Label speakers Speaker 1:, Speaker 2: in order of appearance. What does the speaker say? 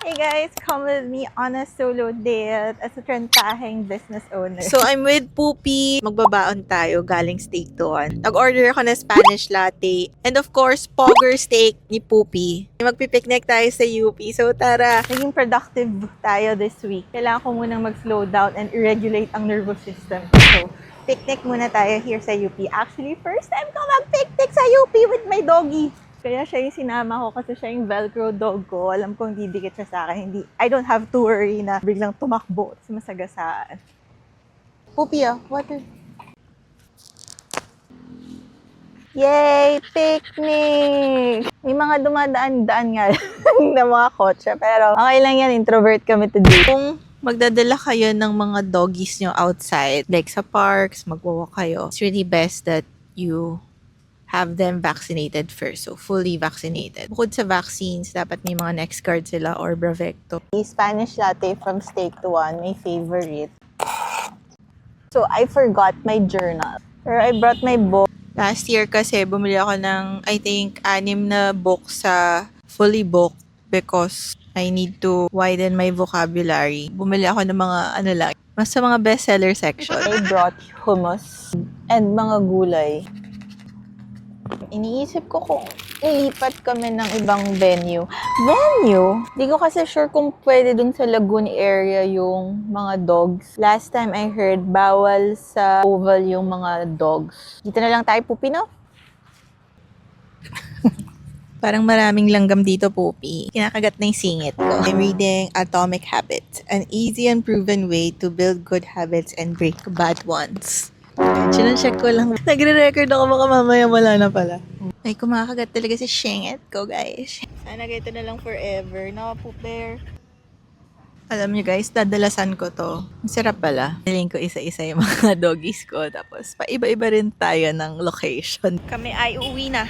Speaker 1: Hey guys, come with me on a solo date as a trendtaheng business owner.
Speaker 2: So, I'm with Poopy. Magbabaon tayo galing steak doon. Nag-order ako ng Spanish latte. And of course, Pogger steak ni Poopy. Magpipiknik tayo sa UP. So, tara.
Speaker 1: Naging productive tayo this week. Kailangan ko munang mag-slow down and i-regulate ang nervous system. So, picnic muna tayo here sa UP. Actually, first time ko mag-picnic sa UP with my doggy. Kaya siya yung sinama ko kasi siya yung Velcro dog ko. Alam kong didikit siya sa akin. I don't have to worry na biglang tumakbo at masagasaan. Poopy, water. Yay! Picnic! May mga dumadaan-daan nga na mga kotse. Pero okay lang yan, introvert kami today.
Speaker 2: Kung magdadala kayo ng mga doggies nyo outside, like sa parks, magwawalk kayo, it's really best that you have them vaccinated first. So, fully vaccinated. Bukod sa vaccines, dapat may mga next card sila or Bravecto.
Speaker 1: Spanish latte from Steak to One, my favorite. So, I forgot my journal. Pero I brought my book.
Speaker 2: Last year kasi, bumili ako ng, I think, 6 na book sa fully booked because I need to widen my vocabulary. Bumili ako ng mga, mas sa mga bestseller section.
Speaker 1: I brought hummus and mga gulay. Iniisip ko kung ilipat kami ng ibang venue. Venue? Di ko kasi sure kung pwede dun sa Lagoon area yung mga dogs. Last time I heard, bawal sa oval yung mga dogs. Dito na lang tayo, Poopy, no?
Speaker 2: Parang maraming langgam dito, Poopy. Kinakagat na yung singit ko. I'm reading Atomic Habits, an easy and proven way to build good habits and break bad ones. Sinan-check ko lang. Nagre-record ako, baka mamaya wala na pala. Ay, kumakagat talaga si singit ko, guys. Sana ganito na lang forever. Nakapupler. Alam nyo guys, dadalasan ko to. Ang sarap pala. Daling ko isa-isa yung mga doggies ko. Tapos, paiba-iba rin tayo ng location. Kami ay uwi na.